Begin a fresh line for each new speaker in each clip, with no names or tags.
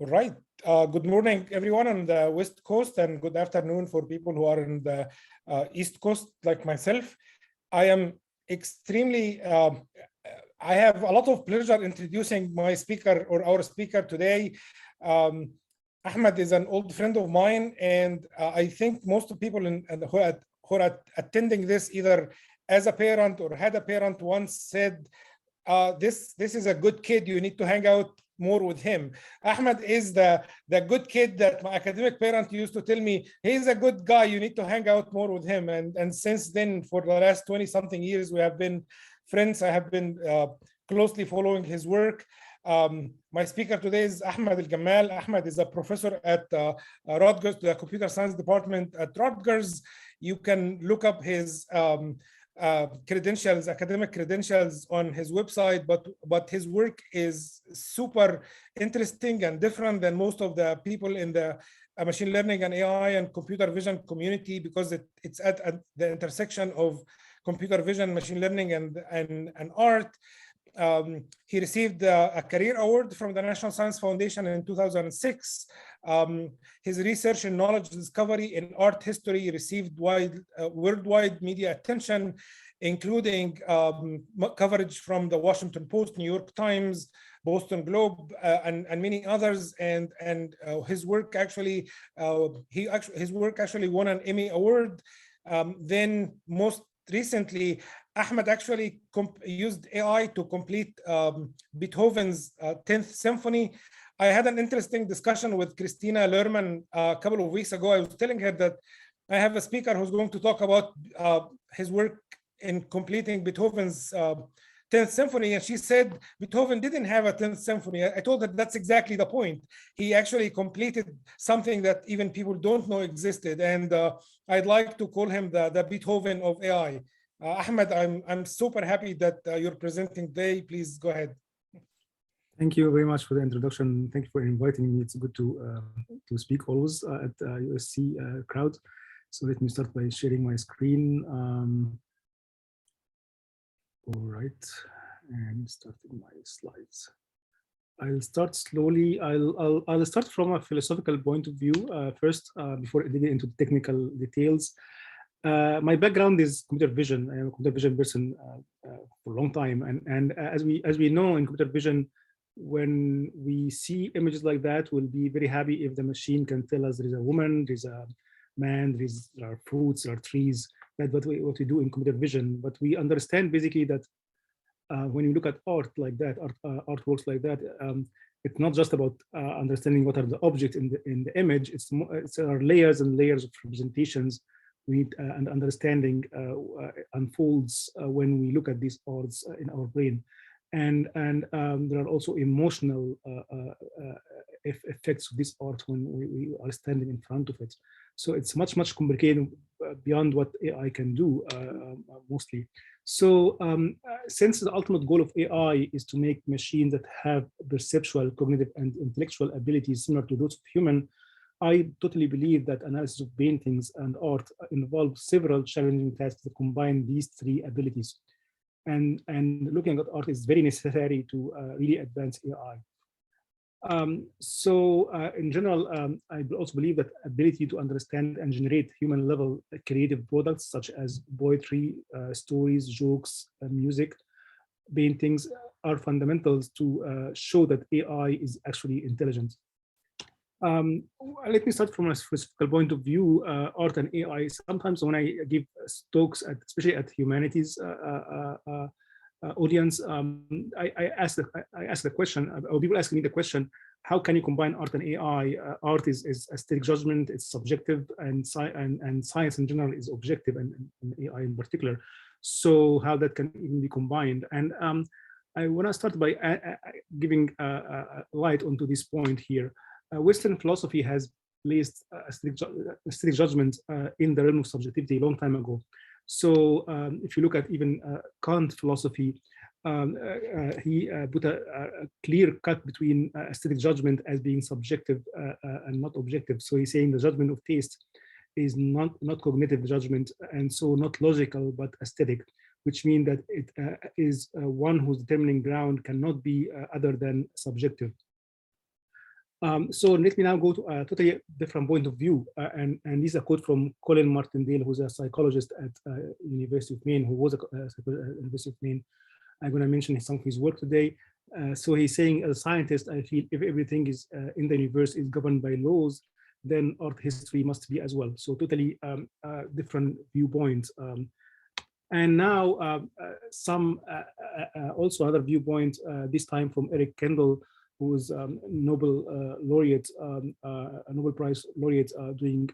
All right. Good morning, everyone on the West Coast, and good afternoon for people who are in the East Coast, like myself. I am extremely, I have a lot of pleasure introducing my speaker or our speaker today. Ahmed is an old friend of mine, and I think most of people who are attending this either as a parent or had a parent once said, this is a good kid, you need to hang out more with him. Ahmed is the good kid that my academic parent used to tell me, he's a good guy, you need to hang out more with him. And since then, for the last 20 something years, we have been friends. I have been closely following his work. My speaker today is Ahmed Elgammal. Ahmed is a professor at Rutgers, the computer science department at Rutgers. You can look up his credentials, academic credentials on his website, but his work is super interesting and different than most of the people in the machine learning and AI and computer vision community, because it's at the intersection of computer vision, machine learning, and art. He received a career award from the National Science Foundation in 2006. His research in knowledge discovery in art history received worldwide media attention, including coverage from the Washington Post, New York Times, Boston Globe, and many others. And his work actually, his work actually won an Emmy Award. Then most recently, Ahmed actually used AI to complete Beethoven's 10th Symphony. I had an interesting discussion with Christina Lerman a couple of weeks ago. I was telling her that I have a speaker who's going to talk about his work in completing Beethoven's 10th Symphony, and she said Beethoven didn't have a 10th Symphony. I told her that's exactly the point. He actually completed something that even people don't know existed, and I'd like to call him the Beethoven of AI. Ahmed, I'm super happy that you're presenting today. Please go ahead.
Thank you very much for the introduction. Thank you for inviting me. It's good to speak always at USC crowd. So let me start by sharing my screen. All right, and starting my slides. I'll start slowly. I'll start from a philosophical point of view first, before getting into the technical details. My background is computer vision. I am a computer vision person for a long time, and as we know in computer vision, when we see images like that, we'll be very happy if the machine can tell us there is a woman, there's a man, there are fruits, there are trees. That's what we do in computer vision. But we understand basically that when you look at art like that, artworks like that, it's not just about understanding what are the objects in the image. It's there are layers and layers of representations. And understanding unfolds when we look at these arts in our brain, and there are also emotional effects of this art when we are standing in front of it. So it's much complicated beyond what AI can do mostly. So since the ultimate goal of AI is to make machines that have perceptual, cognitive, and intellectual abilities similar to those of human, I totally believe that analysis of paintings and art involves several challenging tasks that combine these three abilities. And looking at art is very necessary to really advance AI. In general, I also believe that ability to understand and generate human level creative products such as poetry, stories, jokes, music, paintings are fundamentals to show that AI is actually intelligent. Let me start from a philosophical point of view. Art and AI. Sometimes when I give talks, especially at humanities audience, I ask the question, or people ask me the question: how can you combine art and AI? Art is aesthetic judgment; it's subjective, and science in general is objective, and AI in particular. So how that can even be combined? And I want to start by giving light onto this point here. Western philosophy has placed aesthetic judgment in the realm of subjectivity a long time ago. So if you look at even Kant philosophy, he put a clear cut between aesthetic judgment as being subjective and not objective. So he's saying the judgment of taste is not cognitive judgment, and so not logical but aesthetic, which means that it is one whose determining ground cannot be other than subjective. So let me now go to a totally different point of view. And this is a quote from Colin Martindale, who's a psychologist at University of Maine, who was a University of Maine. I'm going to mention some of his work today. So he's saying, as a scientist, I feel if everything is in the universe is governed by laws, then art history must be as well. So totally different viewpoints. And now some also other viewpoint, this time from Eric Kendall, who is Nobel laureate, a Nobel Prize laureate doing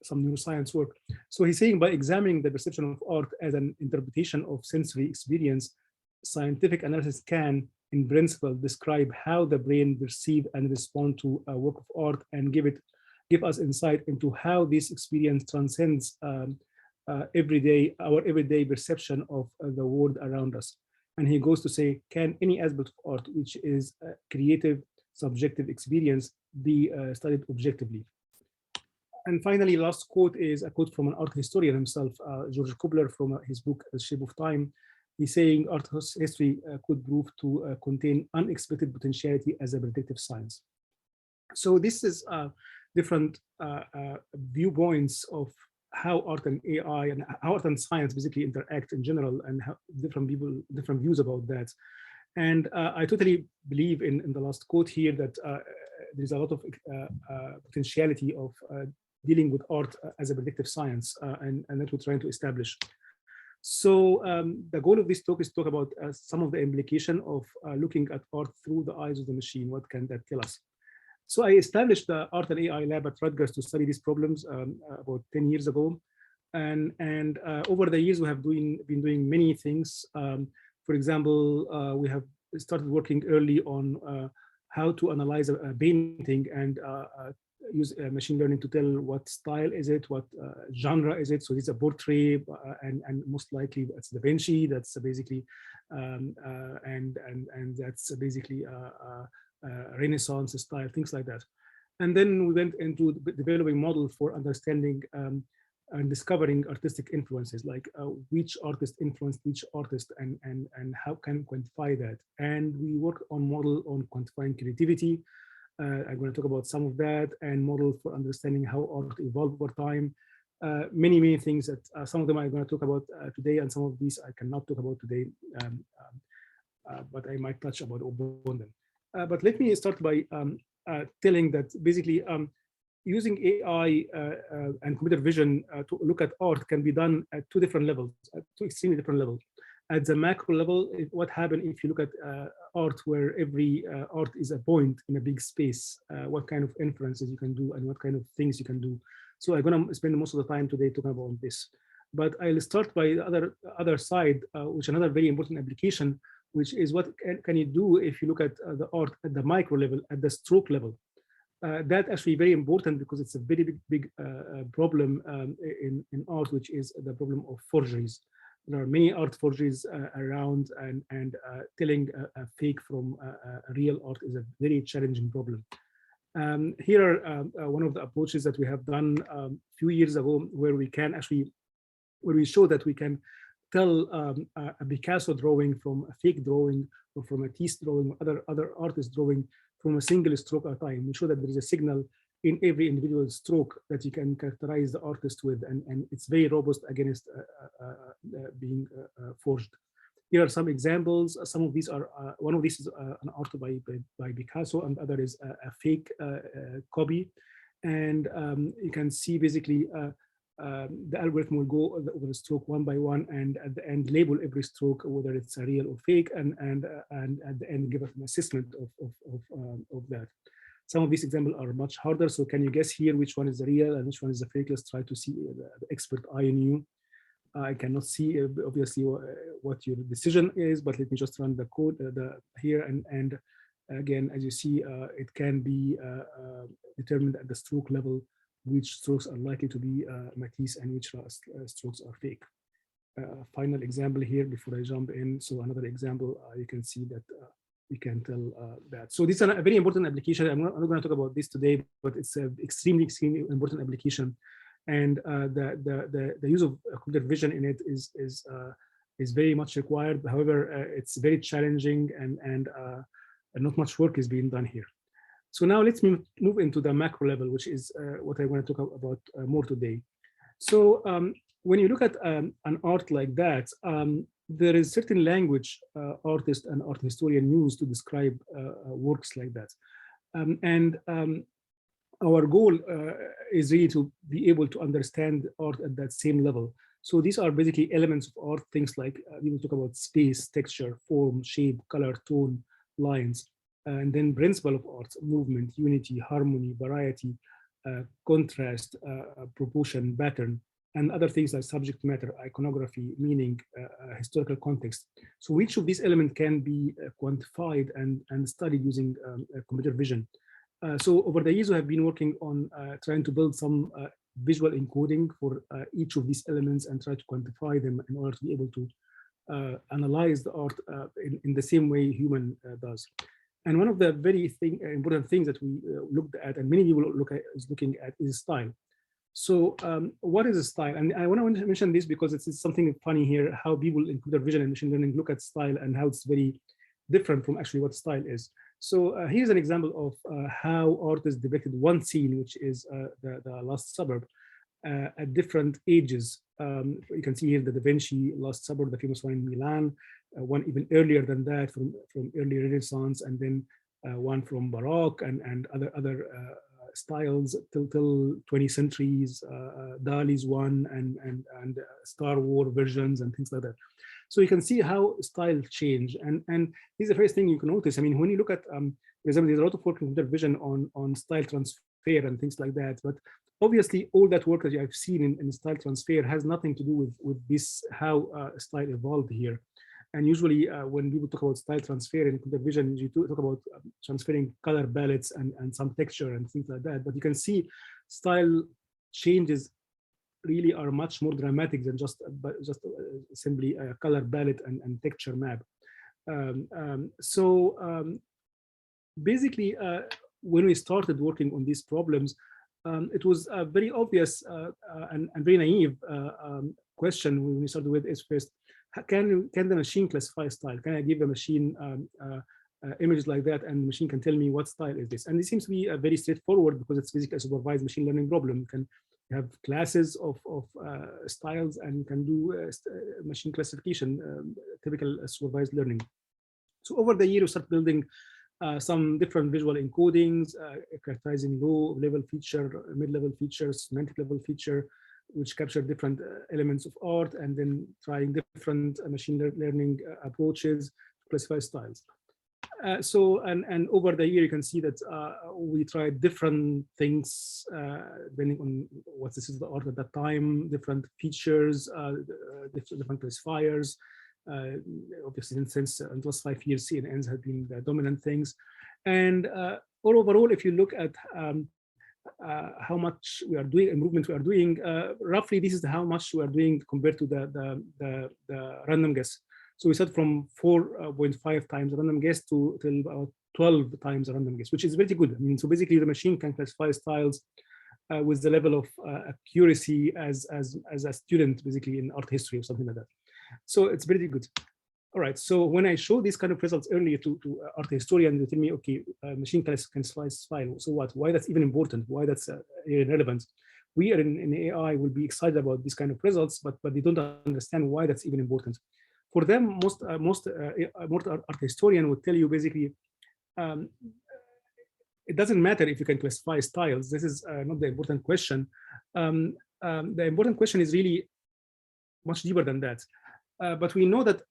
some neuroscience work. So he's saying, by examining the perception of art as an interpretation of sensory experience, scientific analysis can, in principle, describe how the brain perceive and respond to a work of art, and give us insight into how this experience transcends our everyday perception of the world around us. And he goes to say, can any aspect of art, which is a creative, subjective experience, be studied objectively? And finally, last quote is a quote from an art historian himself, George Kubler, from his book, The Shape of Time. He's saying art history could prove to contain unexpected potentiality as a predictive science. So this is different viewpoints of how art and AI and how art and science basically interact in general, and how different views about that. And I totally believe in the last quote here that there's a lot of potentiality of dealing with art as a predictive science, and that we're trying to establish. So the goal of this talk is to talk about some of the implication of looking at art through the eyes of the machine. What can that tell us? So I established the Art and AI lab at Rutgers to study these problems about 10 years ago. And over the years, we have been doing many things. For example, we have started working early on how to analyze a painting and use machine learning to tell what style is it, what genre is it. So it's a portrait, and most likely it's Da Vinci. That's basically and that's basically Renaissance style, things like that. And then we went into developing models for understanding and discovering artistic influences, like which artist influenced which artist, and how can we quantify that. And we work on model on quantifying creativity. I'm going to talk about some of that, and model for understanding how art evolved over time. Many things that some of them I'm going to talk about today, and some of these I cannot talk about today, but I might touch upon them. But let me start by telling that basically using AI and computer vision to look at art can be done at two different levels, at two extremely different levels. At the macro level, what happens if you look at art where every art is a point in a big space, what kind of inferences you can do and what kind of things you can do. So I'm going to spend most of the time today talking about this. But I'll start by the other side, which is another very important application, which is what can you do if you look at the art at the micro level, at the stroke level. That's actually very important because it's a very big problem in art, which is the problem of forgeries. There are many art forgeries around, and telling a fake from a real art is a very challenging problem. Here are one of the approaches that we have done a few years ago, where we show that we can tell a Picasso drawing from a fake drawing, or from a Matisse drawing, or other artist drawing from a single stroke at a time. We show that there is a signal in every individual stroke that you can characterize the artist with, and it's very robust against being forged. Here are some examples. Some of these are, one of these is an art by Picasso, and the other is a fake copy. And you can see basically the algorithm will go over the stroke one by one, and at the end label every stroke, whether it's a real or fake, and at the end give us an assessment of that. Some of these examples are much harder. So can you guess here which one is the real and which one is the fake? Let's try to see the expert eye in you. I cannot see obviously what your decision is, but let me just run the code here, and again, as you see, it can be determined at the stroke level which strokes are likely to be Matisse and which strokes are fake. Final example here before I jump in. So another example, you can see that we can tell that. So this is a very important application. I'm not going to talk about this today, but it's an extremely important application. And the use of computer vision in it is is very much required. However, it's very challenging, and not much work is being done here. So now let's move into the macro level, which is what I want to talk about more today. So when you look at an art like that, there is certain language artists and art historian use to describe works like that. Our goal is really to be able to understand art at that same level. So these are basically elements of art, things like we will talk about space, texture, form, shape, color, tone, lines, and then principle of art, movement, unity, harmony, variety, contrast, proportion, pattern, and other things like subject matter, iconography, meaning, historical context. So each of these elements can be quantified and studied using computer vision. So over the years, we have been working on trying to build some visual encoding for each of these elements and try to quantify them in order to be able to analyze the art in the same way human does. And one of the very important things that we looked at, and many people is looking at, is style. So what is a style? And I want to mention this because it's something funny here, how people in computer vision and machine learning look at style and how it's very different from actually what style is. So here's an example of how artists depicted one scene, which is the Last Supper, at different ages. You can see here the Da Vinci Last Supper, the famous one in Milan, one even earlier than that from early Renaissance, and then one from Baroque and other styles till 20th centuries, Dali's one and Star Wars versions and things like that. So you can see how style change, and this is the first thing you can notice. I mean, when you look at, for example, there's a lot of work in computer vision on style transfer and things like that, but obviously all that work that I've seen in style transfer has nothing to do with this, how style evolved here. And usually when people talk about style transfer in computer vision, you talk about transferring color palettes and some texture and things like that, but you can see style changes really are much more dramatic than just simply a color palette and texture map. Basically, when we started working on these problems, it was a very obvious and very naive question when we started with is first, can the machine classify style? Can I give a machine images like that and the machine can tell me what style is this? And it seems to be very straightforward because it's basically a supervised machine learning problem. You can have classes of styles and you can do machine classification, typical supervised learning. So over the year, we start building some different visual encodings, characterizing low-level feature, mid-level features, semantic level feature, which capture different elements of art, and then trying different machine learning approaches to classify styles. And over the year, you can see that we tried different things depending on what this is the art at that time, different features, different classifiers. Obviously, since in the last 5 years, CNNs have been the dominant things. And overall, if you look at how much we are doing, improvement we are doing, roughly this is how much we are doing compared to the random guess. So we start from 4.5 times random guess to about 12 times random guess, which is very good. I mean, so basically the machine can classify styles with the level of accuracy as a student, basically in art history or something like that. So it's very good. All right, so when I show these kind of results earlier to art historian, they tell me, okay, machine can classify style. So what? Why that's even important? Why that's irrelevant? We are in AI will be excited about these kind of results, but they don't understand why that's even important. For them, most art historian would tell you basically, it doesn't matter if you can classify styles. This is not the important question. The important question is really much deeper than that. But we know that.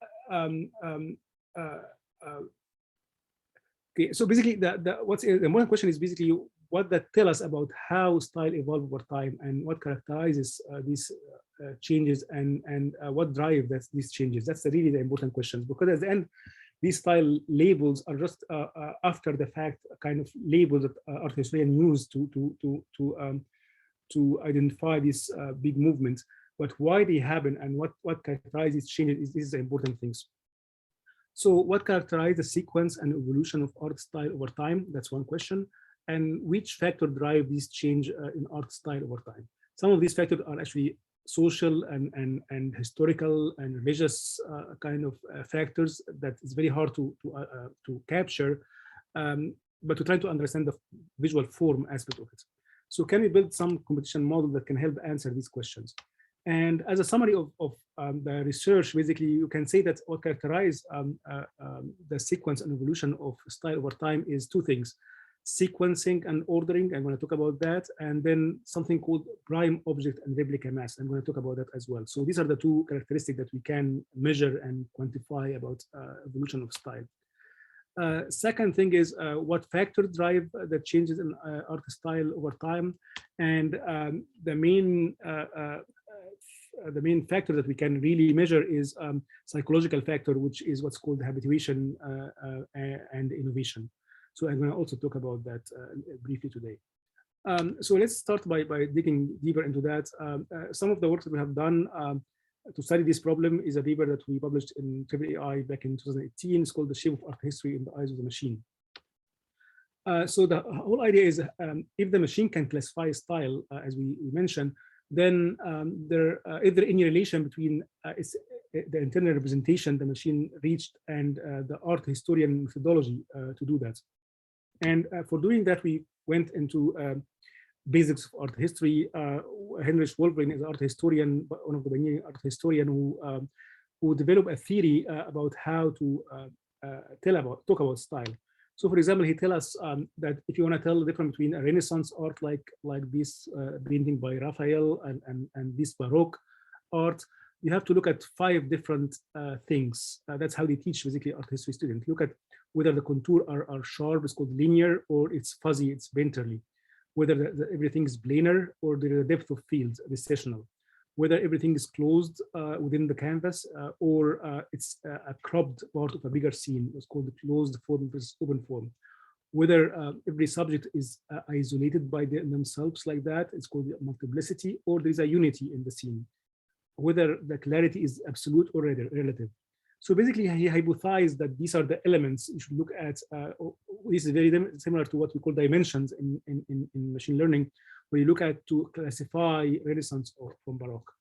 Okay, so basically, what's the important question is basically what that tell us about how style evolved over time and what characterizes these changes and what drive these changes. That's really the important question, because at the end, these style labels are just after the fact kind of labels that art historians use to identify these big movements. But why they happen and what characterizes changes is the important things. So what characterizes the sequence and evolution of art style over time? That's one question. And which factor drive this change in art style over time? Some of these factors are actually social and historical and religious kind of factors that is very hard to capture, but to try to understand the visual form aspect of it. So can we build some competition model that can help answer these questions? And as a summary of the research, basically, you can say that what characterizes the sequence and evolution of style over time is two things: sequencing and ordering. I'm going to talk about that. And then something called prime object and replica mass. I'm going to talk about that as well. So these are the two characteristics that we can measure and quantify about evolution of style. Second thing is what factors drive the changes in art style over time. And the main factor that we can really measure is psychological factor, which is what's called habituation and innovation. So I'm going to also talk about that briefly today. So let's start by digging deeper into that. Some of the work that we have done to study this problem is a paper that we published in AAAI back in 2018. It's called The Shape of Art History in the Eyes of the Machine. So the whole idea is if the machine can classify style, as we mentioned, then is there any relation between the internal representation the machine reached and the art historian methodology to do that. And for doing that, we went into basics of art history. Heinrich Wolfring is an art historian, one of the pioneering art historian who developed a theory about how to talk about style. So, for example, he tells us that if you want to tell the difference between a Renaissance art like this painting by Raphael and this Baroque art, you have to look at 5 different things. That's how they teach basically art history students. Look at whether the contour are sharp, it's called linear, or it's fuzzy, it's painterly. Whether everything is planar or there is a depth of field, recessional. Whether everything is closed within the canvas or it's a cropped part of a bigger scene. It's called the closed form versus open form. Whether every subject is isolated by themselves like that, it's called the multiplicity, or there's a unity in the scene. Whether the clarity is absolute or relative. So basically, he hypothesized that these are the elements you should look at. This is very similar to what we call dimensions in machine learning, where you look at to classify Renaissance or from Baroque.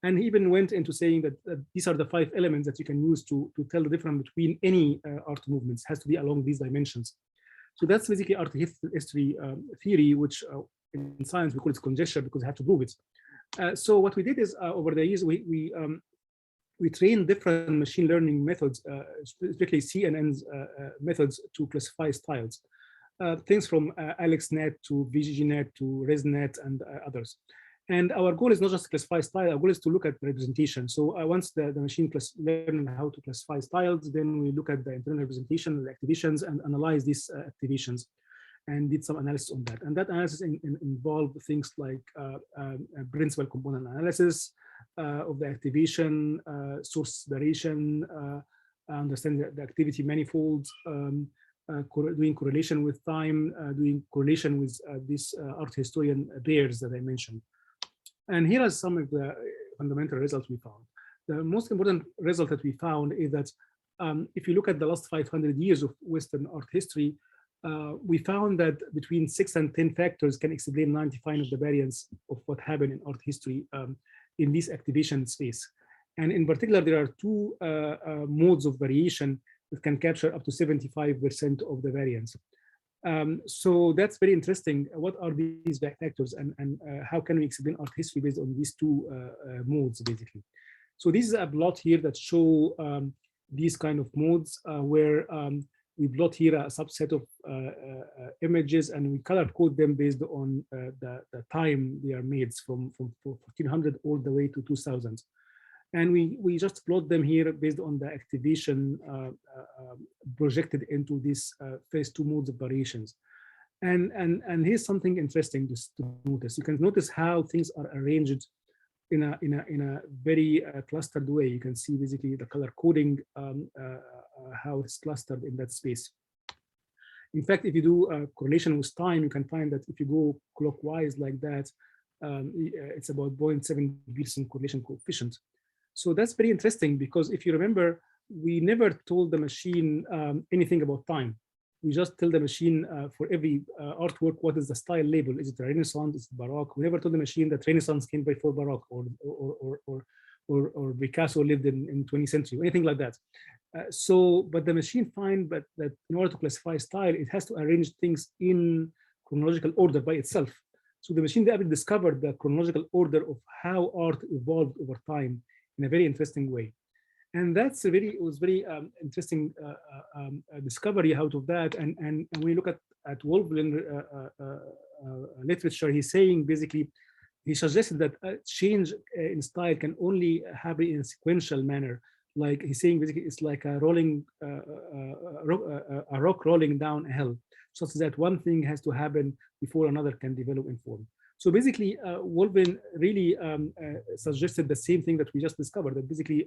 And he even went into saying that these are the 5 elements that you can use to tell the difference between any art movements. It has to be along these dimensions. So that's basically art history theory, which in science we call it conjecture because we have to prove it. So what we did is over the years we trained different machine learning methods, especially CNN's methods to classify styles. Things from AlexNet to VGGNet to ResNet and others. And our goal is not just to classify style, our goal is to look at representation. So once the machine learns how to classify styles, then we look at the internal representation, the activations, and analyze these activations and did some analysis on that. And that analysis involved things like principal component analysis of the activation, source duration, understanding the activity manifolds, doing correlation with time, doing correlation with these art historian pairs that I mentioned. And here are some of the fundamental results we found. The most important result that we found is that if you look at the last 500 years of Western art history, we found that between 6 and 10 factors can explain 95% of the variance of what happened in art history in this activation space. And in particular, there are 2 modes of variation that can capture up to 75% of the variance. So that's very interesting. What are these factors and how can we explain art history based on these 2 modes, basically? So this is a plot here that show these kind of modes where we plot here a subset of images and we color code them based on the time they are made from 1400 all the way to 2000. And we just plot them here based on the activation projected into these first 2 modes of variations. And here's something interesting just to notice. You can notice how things are arranged in a very clustered way. You can see basically the color coding, how it's clustered in that space. In fact, if you do a correlation with time, you can find that if you go clockwise like that, it's about 0.7 Pearson correlation coefficient. So that's very interesting because if you remember, we never told the machine anything about time. we just tell the machine for every artwork, what is the style label? Is it Renaissance? Is it Baroque? We never told the machine that Renaissance came before Baroque, or Picasso lived in 20th century, or anything like that. But the machine find that in order to classify style, it has to arrange things in chronological order by itself. So the machine actually discovered the chronological order of how art evolved over time in a very interesting way. And that's it was very interesting discovery out of that. And when you look at Wolflin literature, he's saying basically, he suggested that a change in style can only happen in a sequential manner. Like he's saying, basically, it's like a rock rolling down a hill, such that one thing has to happen before another can develop in form. So basically, Wolflin really suggested the same thing that we just discovered, that basically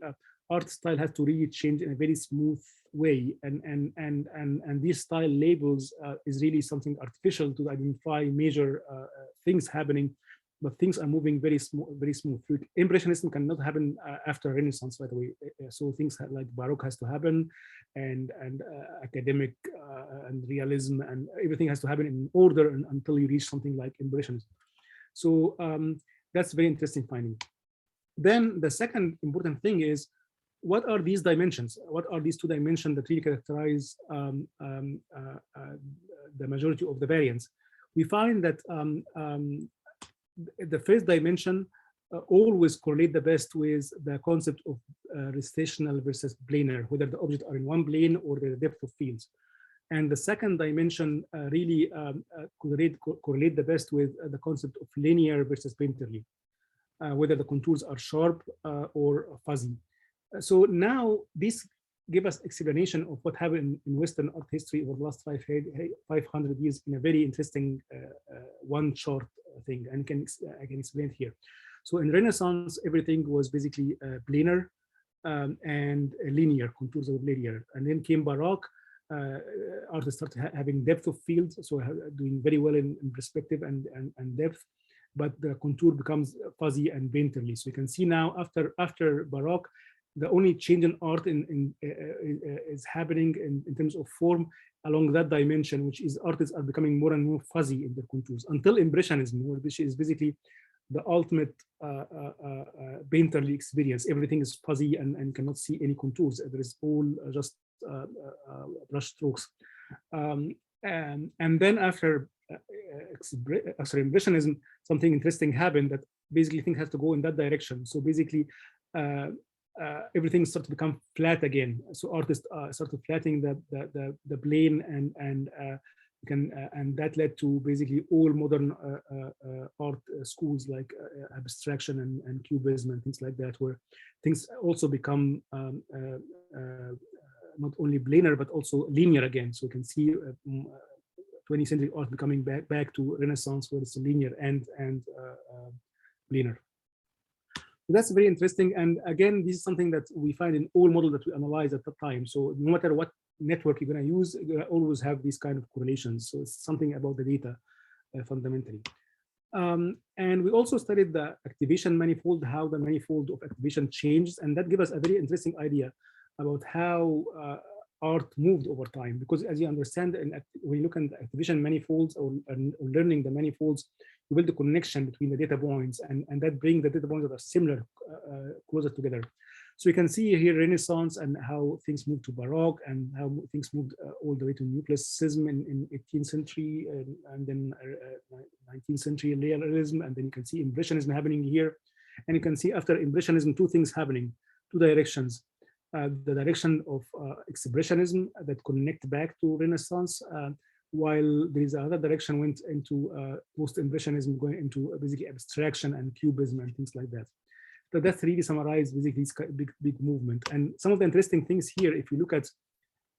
art style has to really change in a very smooth way, and these style labels is really something artificial to identify major things happening, but things are moving very smooth. Impressionism cannot happen after Renaissance right away. So things like Baroque has to happen, and academic and realism, and everything has to happen in order until you reach something like Impressionism. So that's a very interesting finding. Then the second important thing is, what are these dimensions? What are these two dimensions that really characterize the majority of the variants? We find that the first dimension always correlate the best with the concept of recitational versus planar, whether the objects are in one plane or the depth of fields. And the second dimension really correlate the best with the concept of linear versus painterly, whether the contours are sharp or fuzzy. So now this give us explanation of what happened in Western art history over the last 500 years in a very interesting one short thing, and I can explain it here. So in Renaissance, everything was basically planar and linear, contours were linear. And then came Baroque, artists started having depth of field, so doing very well in perspective and depth, but the contour becomes fuzzy and painterly. So you can see now after Baroque, the only change in art is happening in terms of form along that dimension, which is artists are becoming more and more fuzzy in their contours, until Impressionism, which is basically the ultimate painterly experience. Everything is fuzzy and cannot see any contours. There is all just brush strokes. And then after Impressionism, something interesting happened, that basically things have to go in that direction. So basically, everything started to become flat again. So artists started flattening the plane, and that led to basically all modern art schools like abstraction and cubism and things like that, where things also become not only planar but also linear again. So you can see 20th century art becoming back to Renaissance, where it's linear and planar. So that's very interesting. And again, this is something that we find in all models that we analyze at the time. So no matter what network you're going to use, you're going to always have these kind of correlations. So it's something about the data fundamentally. And we also studied the activation manifold, how the manifold of activation changes. And that gives us a very interesting idea about how art moved over time. Because as you understand, when you look at the activation manifolds or learning the manifolds, you build the connection between the data points, and that brings the data points that are similar closer together. So you can see here Renaissance and how things moved to Baroque, and how things moved all the way to Neoclassicism in 18th century, and then 19th century realism, and then you can see Impressionism happening here. And you can see after Impressionism, two things happening, two directions. The direction of expressionism that connect back to Renaissance, while there is another direction went into post-impressionism, going into basically abstraction and cubism and things like that. So that's really summarized basically this big movement. And some of the interesting things here, if you look at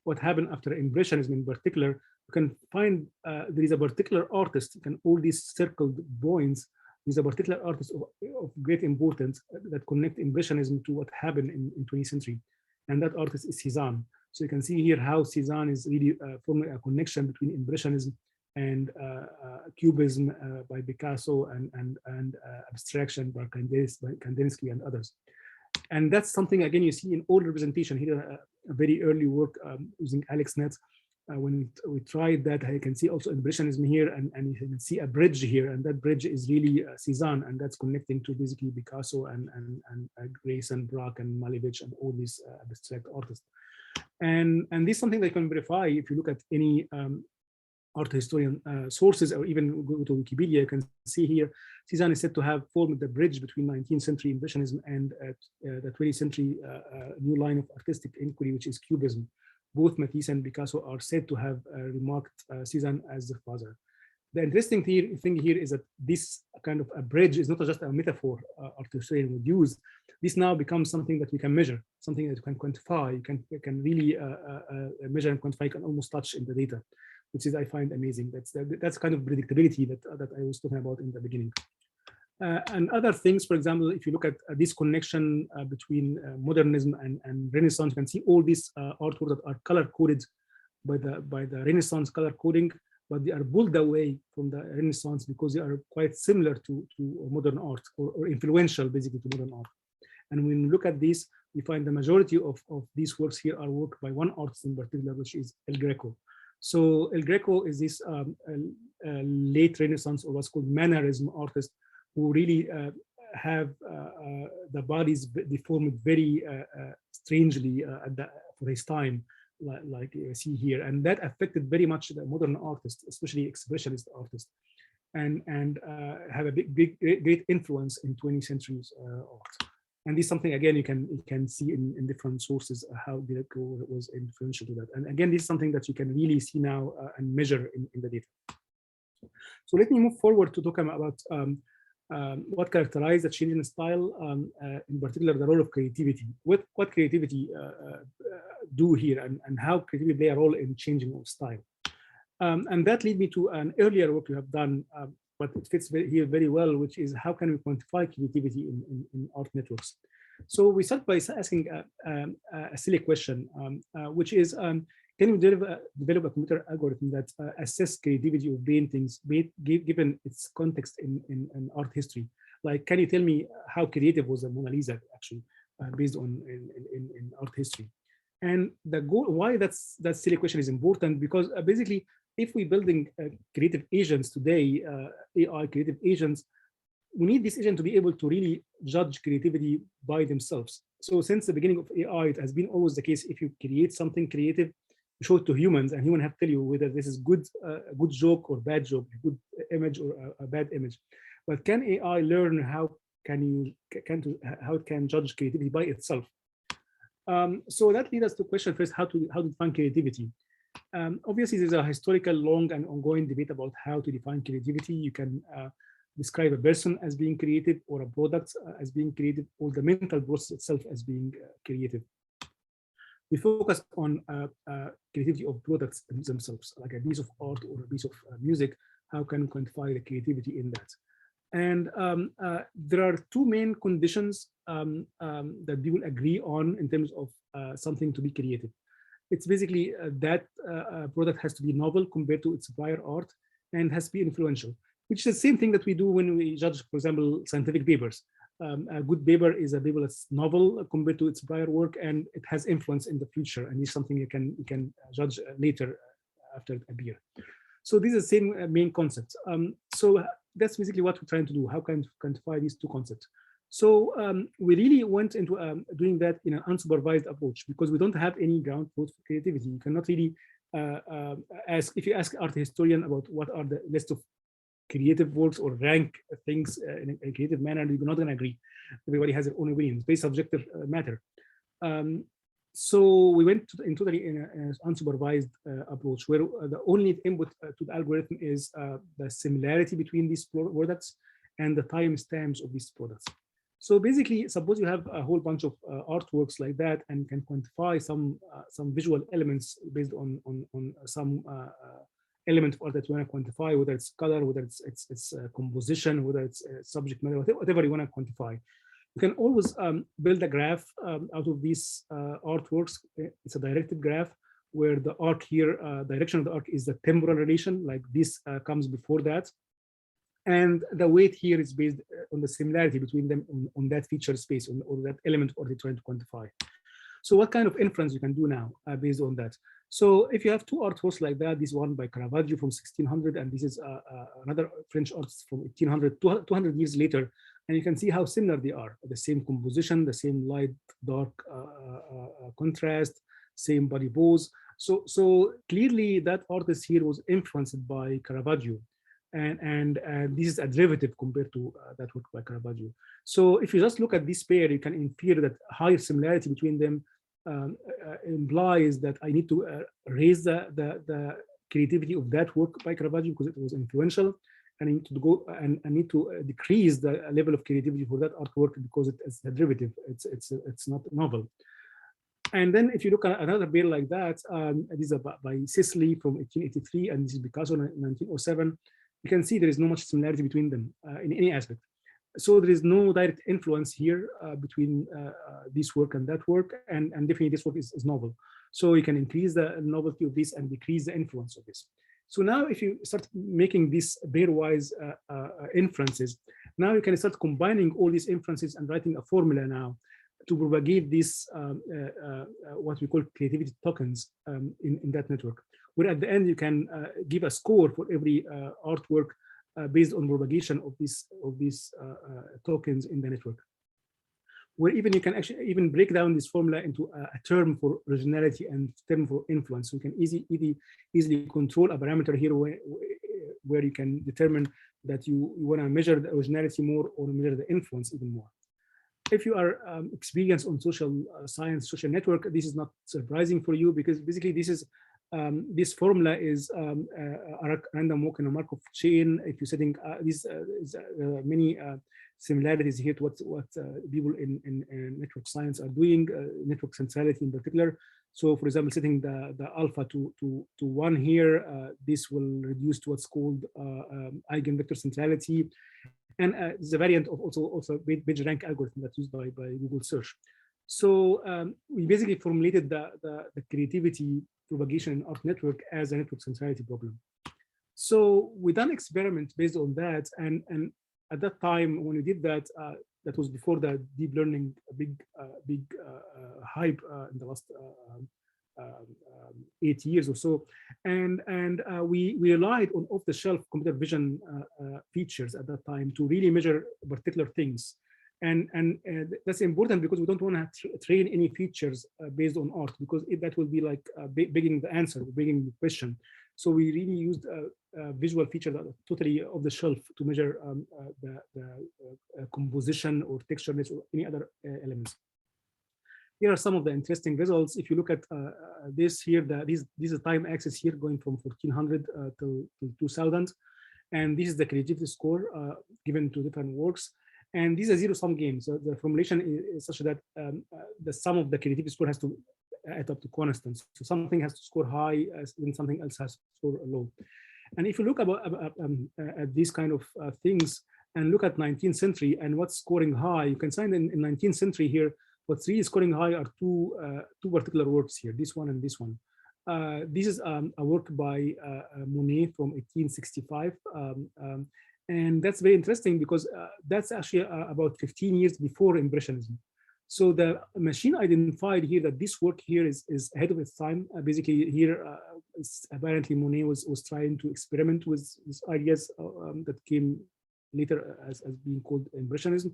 what happened after impressionism in particular, you can find there is a particular artist, and all these circled points, there's a particular artist of great importance that connect impressionism to what happened in 20th century. And that artist is Cézanne. So you can see here how Cézanne is really forming a connection between impressionism and cubism by Picasso, and abstraction by Kandinsky and others. And that's something, again, you see in all representation here, a very early work using AlexNet, when we tried that, I can see also impressionism here, and you can see a bridge here, and that bridge is really Cezanne, and that's connecting to basically Picasso and Grayson, Braque, and Malevich, and all these abstract artists. And this is something that you can verify if you look at any art historian sources, or even go to Wikipedia. You can see here Cezanne is said to have formed the bridge between 19th century Impressionism and the 20th century new line of artistic inquiry, which is Cubism. Both Matisse and Picasso are said to have remarked Cezanne as the father. The interesting thing here is that this kind of a bridge is not just a metaphor art historian would use. This now becomes something that we can measure, something that you can quantify. You can really measure and quantify, you can almost touch in the data, which is, I find, amazing. That's kind of predictability that I was talking about in the beginning. And other things, for example, if you look at this connection between modernism and Renaissance, you can see all these artworks that are color coded by the Renaissance color coding, but they are pulled away from the Renaissance because they are quite similar to modern art, or influential basically to modern art. And when we look at this, we find the majority of these works here are work by one artist in particular, which is El Greco. So El Greco is this late Renaissance, or what's called mannerism artist, who really have the bodies deformed very strangely for his time, like you see here. And that affected very much the modern artists, especially expressionist artists, and have a great influence in 20th century art. And this is something, again, you can see in different sources how Greco was influential to that. And again, this is something that you can really see now and measure in the data. So let me move forward to talk about what characterizes the change in style, in particular the role of creativity. What creativity do here, and how creativity play a role in changing of style. And that leads me to an earlier work we have done, but it fits here very well, which is how can we quantify creativity in art networks. So we start by asking a silly question, which is, can we develop a computer algorithm that assess creativity of paintings given its context in art history? Like, can you tell me how creative was the Mona Lisa actually, based on in art history? And the goal, why that silly question is important, because basically, if we're building creative agents today, AI creative agents, we need this agent to be able to really judge creativity by themselves. So since the beginning of AI, it has been always the case, if you create something creative, you show it to humans, and humans have to tell you whether this is a good joke or bad joke, a good image or a bad image. But can AI learn how it can judge creativity by itself? So that leads us to question first, how to define creativity. Obviously, there's a historical, long and ongoing debate about how to define creativity. You can describe a person as being creative, or a product as being creative, or the mental process itself as being creative. We focus on creativity of products themselves, like a piece of art or a piece of music. How can we quantify the creativity in that? And there are two main conditions that we will agree on in terms of something to be creative. It's basically that product has to be novel compared to its prior art, and has to be influential, which is the same thing that we do when we judge, for example, scientific papers. A good paper is a paper that's novel compared to its prior work, and it has influence in the future, and it's something you can judge later after it appears. So these are the same main concepts. So that's basically what we're trying to do. How can we quantify these two concepts? So we really went into doing that in an unsupervised approach, because we don't have any ground truth for creativity. You cannot really if you ask an art historian about what are the list of creative works or rank things in a creative manner, you're not going to agree. Everybody has their own opinions, very subjective matter. So we went into an unsupervised approach, where the only input to the algorithm is the similarity between these products and the timestamps of these products. So basically, suppose you have a whole bunch of artworks like that, and can quantify some visual elements based on some element of art that you want to quantify, whether it's color, whether it's composition, whether it's subject matter, whatever you want to quantify. You can always build a graph out of these artworks. It's a directed graph where the arc here, direction of the arc is the temporal relation, like this comes before that. And the weight here is based on the similarity between them on that feature space, or that element of art you're trying to quantify. So what kind of inference you can do now based on that? So if you have two artworks like that, this one by Caravaggio from 1600, and this is another French artist from 1800, 200 years later, and you can see how similar they are. The same composition, the same light, dark contrast, same body pose. So clearly that artist here was influenced by Caravaggio. And this is a derivative compared to that work by Caravaggio. So if you just look at this pair, you can infer that higher similarity between them implies that I need to raise the creativity of that work by Caravaggio because it was influential, and I need to go and I need to decrease the level of creativity for that artwork because it's a derivative. It's not novel. And then if you look at another pair like that, this is by Sisley from 1883, and this is Picasso in 1907. You can see there is no much similarity between them in any aspect. So there is no direct influence here between this work and that work, and definitely this work is novel. So you can increase the novelty of this and decrease the influence of this. So now if you start making these pairwise inferences, now you can start combining all these inferences and writing a formula now to propagate this, what we call creativity tokens in that network, where at the end you can give a score for every artwork based on propagation of these tokens in the network. Where even you can actually even break down this formula into a term for originality and term for influence. So you can easily control a parameter here where you can determine that you want to measure the originality more or measure the influence even more. If you are experienced on social science, social network, this is not surprising for you because basically this is this formula is a random walk in a Markov chain. If you're setting many similarities here to what people in network science are doing, network centrality in particular. So, for example, setting the alpha to 1 here, this will reduce to what's called eigenvector centrality. And the variant of also PageRank algorithm that's used by Google search. So we basically formulated the creativity propagation in art network as a network centrality problem. So we done experiments based on that, and at that time when we did that, that was before the deep learning big hype in the last 8 years or so, and we relied on off-the-shelf computer vision features at that time to really measure particular things, and that's important because we don't want to train any features based on art because that will be like begging the answer, begging the question. So we really used a visual feature that are totally off the shelf to measure the composition or textureness or any other elements. Here are some of the interesting results. If you look at this here, this is a time axis here going from 1400 to 2000. And this is the creativity score given to different works. And these are zero-sum games. So the formulation is such that the sum of the creativity score has to add up to constants. So something has to score high and something else has to score low. And if you look at these kind of things and look at 19th century and what's scoring high, you can find in 19th century here, what's really scoring high are two particular works here, this one and this one. This is a work by Monet from 1865. And that's very interesting because that's actually about 15 years before Impressionism. So the machine identified here that this work here is ahead of its time. Basically here, apparently Monet was trying to experiment with these ideas that came later as being called Impressionism.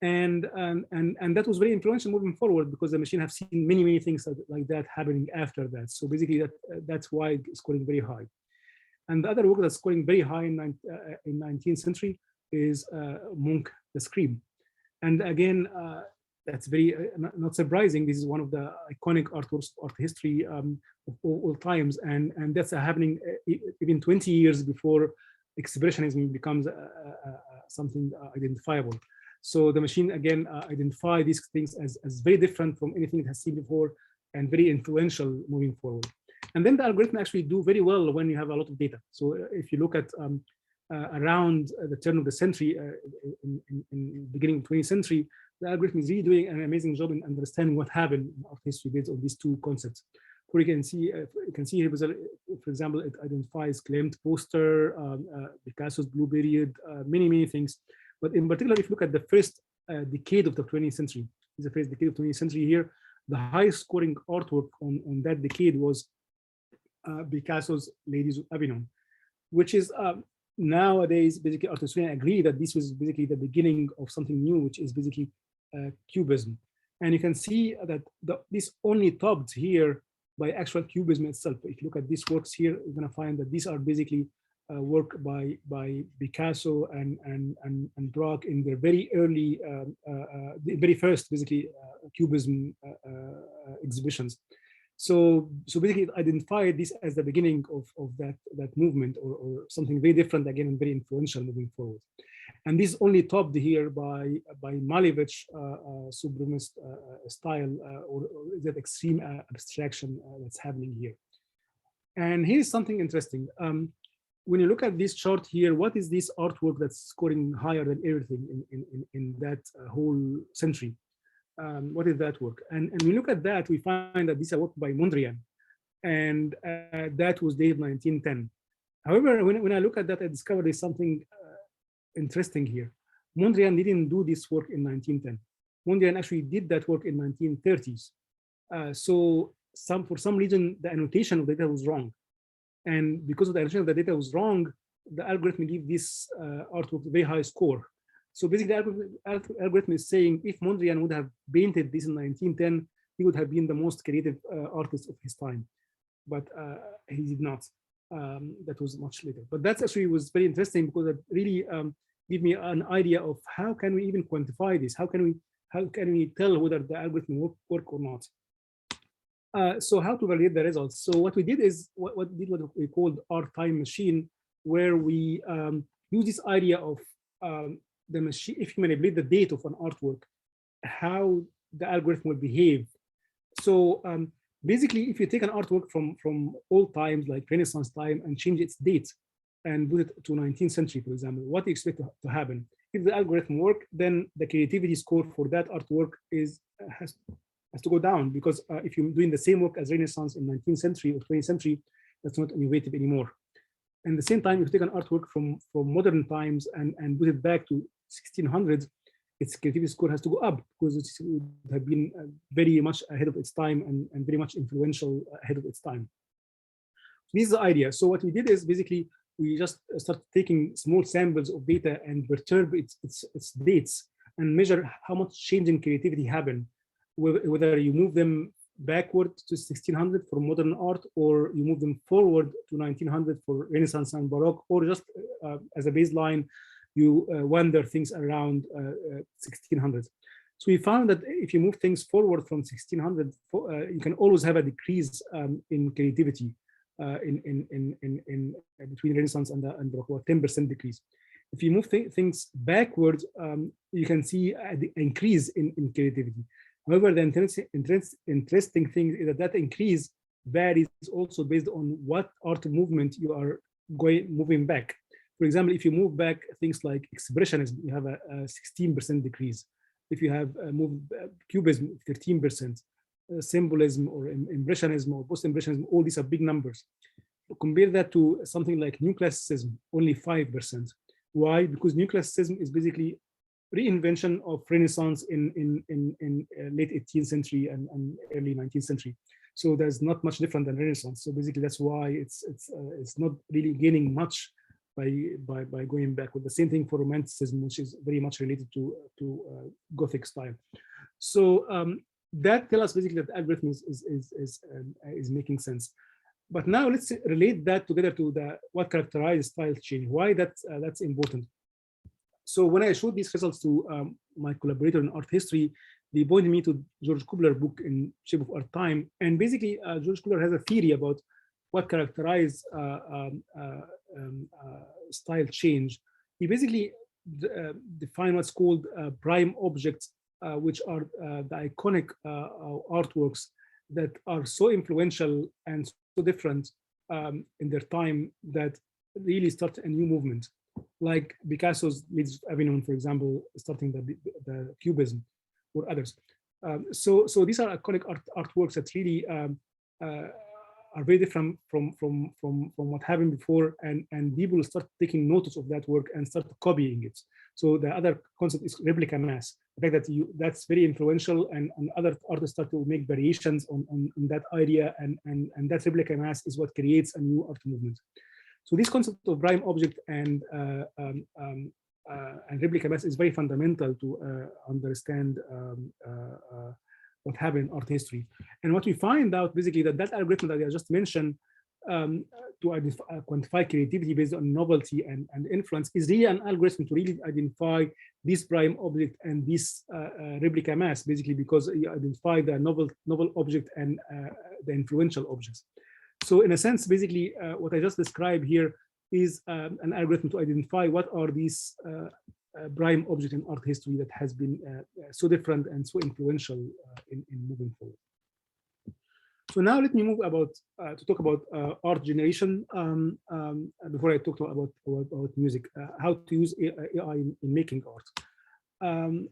And that was very influential moving forward because the machine have seen many things like that happening after that. So basically that's why it's scoring very high. And the other work that's scoring very high in 19th century is Munch, The Scream. And again, that's very not surprising. This is one of the iconic art history of all times, and that's happening even 20 years before expressionism becomes something identifiable. So the machine again identify these things as very different from anything it has seen before and very influential moving forward. And then the algorithm actually do very well when you have a lot of data. So if you look at around the turn of the century, in beginning of 20th century, the algorithm is really doing an amazing job in understanding what happened in art history based on these two concepts. Where you can see here, for example, it identifies Klimt poster, Picasso's blue period, many things. But in particular, if you look at the first decade of the 20th century, this is the first decade of 20th century here, the highest scoring artwork on that decade was Picasso's Ladies of Avignon, which is nowadays basically art historians agree that this was basically the beginning of something new, which is basically Cubism. And you can see that this only topped here by actual Cubism itself. If you look at these works here, you're going to find that these are basically work by Picasso and Braque in their very early, the very first basically Cubism exhibitions. So basically, it identified this as the beginning of that movement, or something very different again and very influential moving forward. And this is only topped here by Malevich Supremacist style, or that extreme abstraction that's happening here. And here's something interesting. When you look at this chart here, what is this artwork that's scoring higher than everything in that whole century? What is that work? And when we look at that, we find that this is a work by Mondrian, and that was dated 1910. However, when I look at that, I discovered there's something interesting here. Mondrian didn't do this work in 1910. Mondrian actually did that work in 1930s. So for some reason, the annotation of the data was wrong. And because of the annotation of the data was wrong, the algorithm gave this artwork a very high score. So basically, the algorithm is saying if Mondrian would have painted this in 1910, he would have been the most creative artist of his time. But he did not. That was much later. But that actually was very interesting, because it really gave me an idea of how can we even quantify this? How can we tell whether the algorithm work or not? So how to validate the results? So what we did is what we called our time machine, where we use this idea of the machine, if you manipulate the date of an artwork, how the algorithm will behave. So basically, if you take an artwork from old times, like Renaissance time, and change its date and put it to 19th century, for example, what do you expect to happen? If the algorithm work, then the creativity score for that artwork has to go down, because if you're doing the same work as Renaissance in 19th century or 20th century, that's not innovative anymore. And at the same time, if you take an artwork from modern times and put it back to 1600s, its creativity score has to go up, because it would have been very much ahead of its time and very much influential ahead of its time. This is the idea. So what we did is basically we just start taking small samples of data and perturb its dates and measure how much change in creativity happened, whether you move them backward to 1600 for modern art, or you move them forward to 1900 for Renaissance and Baroque, or just as a baseline, you wander things around 1600. So we found that if you move things forward from 1600, you can always have a decrease in creativity in between Renaissance and Baroque, 10% decrease. If you move things backwards, you can see an increase in creativity. However, the interesting thing is that increase varies also based on what art movement you are moving back. For example, if you move back things like expressionism, you have a 16% decrease. If you have moved cubism, 13%, symbolism or impressionism or post-impressionism, all these are big numbers. Compare that to something like neoclassicism, only 5%. Why? Because neoclassicism is basically reinvention of Renaissance in late 18th century and early 19th century. So there's not much different than Renaissance. So basically, that's why it's not really gaining much by going back. With the same thing for Romanticism, which is very much related to Gothic style. So that tells us basically that the algorithm is making sense. But now let's relate that together to what characterizes style change. Why that's important. So when I showed these results to my collaborator in art history, they pointed me to George Kubler's book in Shape of Our Time. And basically, George Kubler has a theory about what characterizes style change. He basically defined what's called prime objects, which are the iconic artworks that are so influential and so different in their time that really start a new movement. Like Picasso's Ladies of Avignon, for example, starting the Cubism, or others. So these are iconic artworks that really are very different from what happened before, and people start taking notice of that work and start copying it. So the other concept is replica mass. The fact that that's very influential, and other artists start to make variations on that idea, and that replica mass is what creates a new art movement. So this concept of prime object and replica mass is very fundamental to understand what happened in art history. And what we find out basically that algorithm that I just mentioned to quantify creativity based on novelty and influence is really an algorithm to really identify this prime object and this replica mass, basically because you identify the novel object and the influential objects. So in a sense, basically what I just described here is an algorithm to identify what are these prime objects in art history that has been so different and so influential in moving forward. So now let me move to talk about art generation before I talk about music, how to use AI in making art,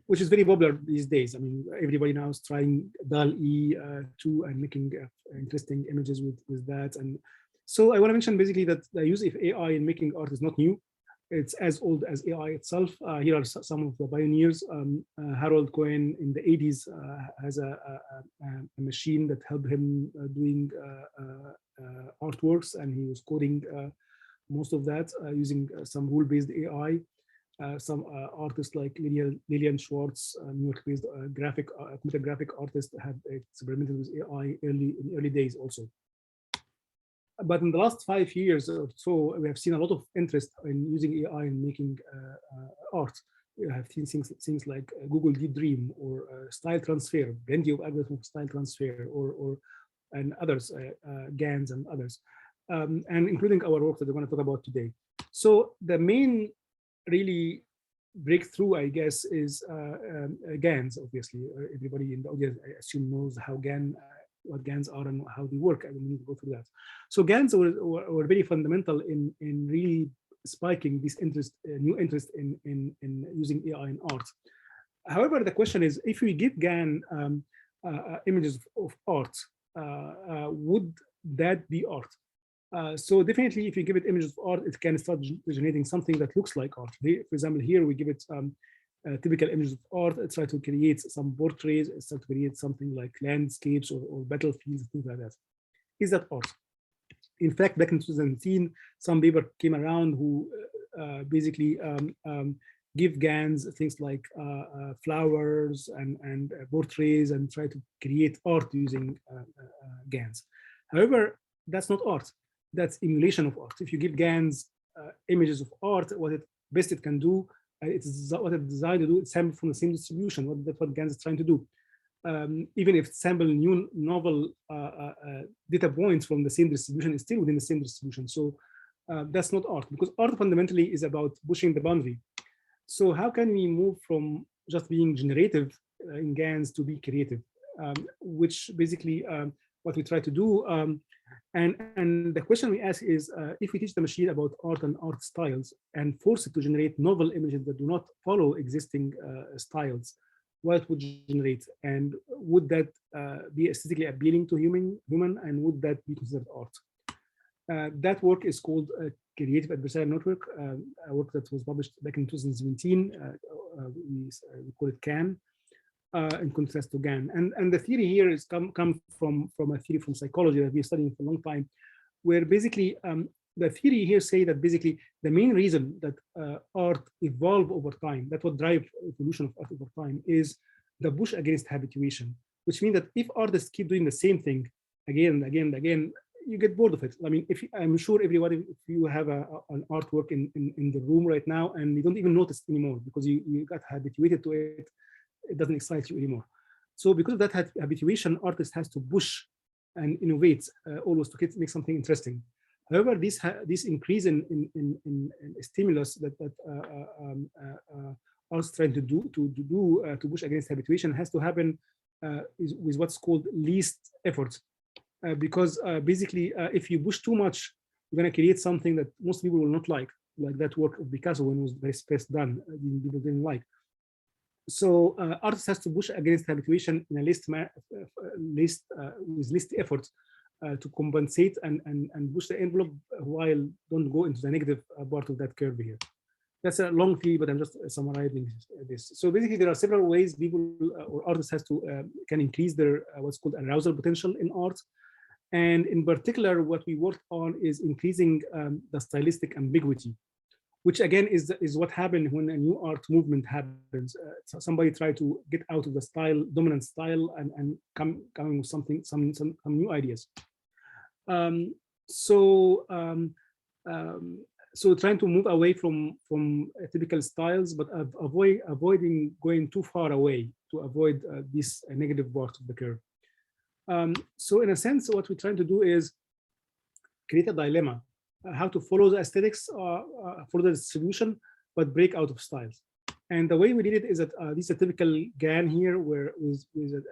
which is very popular these days. I mean, everybody now is trying DALL-E 2 and making interesting images with that. And so I want to mention basically that the use of AI in making art is not new. It's as old as AI itself. Here are some of the pioneers. Harold Cohen in the 80s has a machine that helped him doing artworks, and he was coding most of that using some rule-based AI. Some artists like Lillian Schwartz, New York-based computer graphic artist, had experimented with AI in early days also. But in the last 5 years or so, we have seen a lot of interest in using AI in making art. We have seen things like Google Deep Dream or style transfer, plenty of algorithms of style transfer, and others, GANs and others, and including our work that we're going to talk about today. So the main really breakthrough, I guess, is GANs. Obviously, everybody in the audience, I assume, knows how what GANs are and how they work. I don't need to go through that. So GANs were very fundamental in really spiking this interest, new interest in using AI in art. However, the question is, if we give GAN images of art, would that be art? So definitely, if you give it images of art, it can start generating something that looks like art. For example, here we give it typical images of art. It tries to create some portraits. It tries to create something like landscapes or battlefields, things like that. Is that art? In fact, back in 2017, some paper came around who basically give GANs things like flowers and portraits and try to create art using GANs. However, that's not art. That's emulation of art. If you give GANs images of art, what best it can do, it's what it's designed to do, it's sample from the same distribution. That's what GANs is trying to do. Even if sample new novel data points from the same distribution, is still within the same distribution. So that's not art, because art fundamentally is about pushing the boundary. So how can we move from just being generative in GANs to be creative, which basically what we try to do. And the question we ask is, if we teach the machine about art and art styles and force it to generate novel images that do not follow existing styles, what would generate? And would that be aesthetically appealing to human, and would that be considered art? That work is called Creative Adversarial Network, a work that was published back in 2017. We call it CAN, in contrast to GAN. And the theory here is come from a theory from psychology that we're studying for a long time, where basically the theory here say that basically the main reason that art evolve over time, that what drive evolution of art over time, is the push against habituation, which means that if artists keep doing the same thing again and again and again, you get bored of it. I mean, I'm sure everybody, if you have an artwork in the room right now and you don't even notice anymore because you got habituated to it, it doesn't excite you anymore. So because of that habituation, artist has to push and innovate always to make something interesting. However, this increase in stimulus that artists trying to push against habituation has to happen with what's called least effort. Because basically, if you push too much, you're going to create something that most people will not like that work of Picasso when it was very first done, people didn't like. So artists has to push against habituation in a with least effort to compensate and push the envelope while don't go into the negative part of that curve here. That's a long theory, but I'm just summarizing this. So basically, there are several ways people or artists can increase their what's called arousal potential in art. And in particular, what we worked on is increasing the stylistic ambiguity, which again is what happened when a new art movement happens. So somebody tried to get out of the dominant style, and coming with some new ideas. So trying to move away from typical styles, but avoiding going too far away to avoid this negative part of the curve. So in a sense, what we're trying to do is create a dilemma, how to follow the aesthetics, follow the distribution, but break out of styles. And the way we did it is that this is a typical GAN here, where with a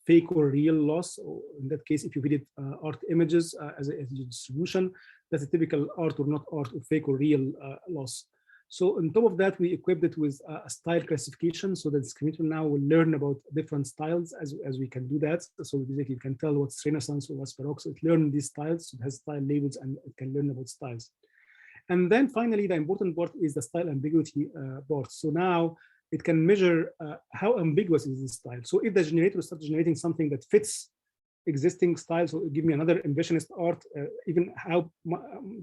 fake or real loss. Or in that case, if you visit art images as a distribution, that's a typical art or not art, or fake or real loss. So on top of that, we equipped it with a style classification, so that the discriminator now will learn about different styles as we can do that. So basically, you can tell what's Renaissance or what's Baroque. So it learns these styles, so it has style labels, and it can learn about styles. And then finally, the important part is the style ambiguity part. So now it can measure how ambiguous is this style. So if the generator starts generating something that fits existing styles, so give me another impressionist art, even how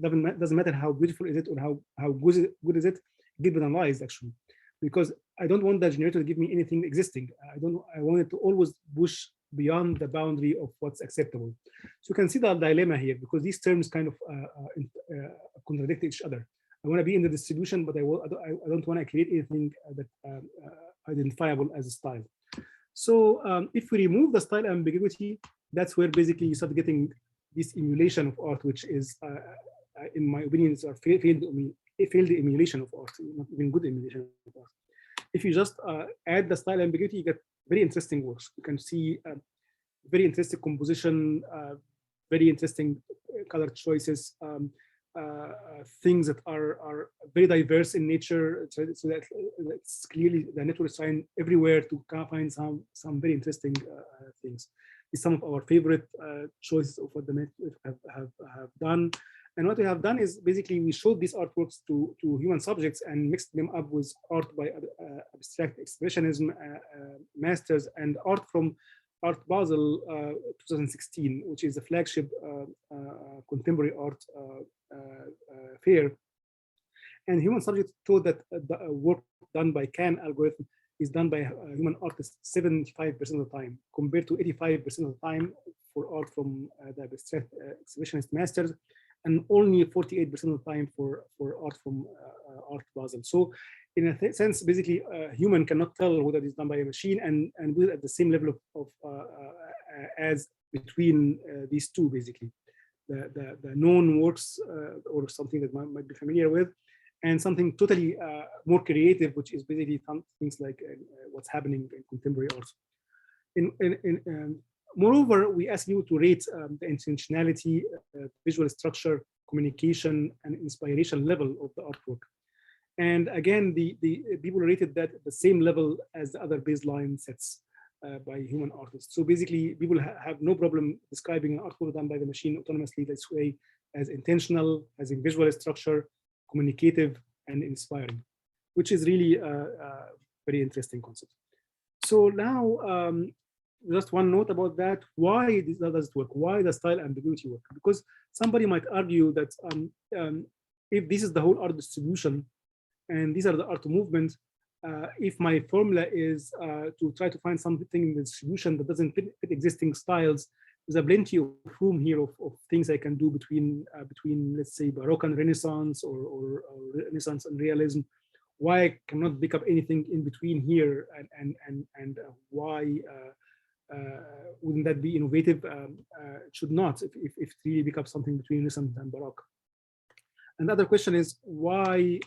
doesn't matter how beautiful is it or how good is it, get penalized actually, because I don't want the generator to give me anything existing. I want it to always push beyond the boundary of what's acceptable. So you can see the dilemma here, because these terms kind of contradict each other. I want to be in the distribution, but I don't want to create anything that identifiable as a style. So if we remove the style ambiguity, that's where basically you start getting this emulation of art, which is, in my opinion, it's a failed emulation of art, not even good emulation of art. If you just add the style ambiguity, you get very interesting works. You can see very interesting composition, very interesting color choices, things that are very diverse in nature, so that it's clearly the network is trying everywhere to find some very interesting things. It's some of our favorite choices of what the network have done. And what we have done is basically we showed these artworks to human subjects and mixed them up with art by abstract expressionism masters and art from Art Basel 2016, which is a flagship contemporary art fair. And human subjects showed that the work done by CAN algorithm is done by human artists 75% of the time, compared to 85% of the time for art from the abstract expressionist masters, and only 48% of the time for art from Art Basel. So in a sense, basically, a human cannot tell whether it's done by a machine and do it at the same level of as between these two, basically. The known works or something that might be familiar with, and something totally more creative, which is basically things like what's happening in contemporary art. Moreover, we ask you to rate the intentionality, visual structure, communication, and inspiration level of the artwork. And again, the people rated that at the same level as the other baseline sets by human artists. So basically, people have no problem describing an artwork done by the machine autonomously this way as intentional, as in visual structure, communicative, and inspiring, which is really a very interesting concept. So now, just one note about that. Why does it work? Why does style ambiguity work? Because somebody might argue that if this is the whole art distribution and these are the art movements, if my formula is to try to find something in the distribution that doesn't fit existing styles, there's a plenty of room here of things I can do between let's say Baroque and Renaissance or Renaissance and realism. Why I cannot pick up anything in between here, and why wouldn't that be innovative? It should not, if it really pick up something between Renaissance and Baroque. And the other question is why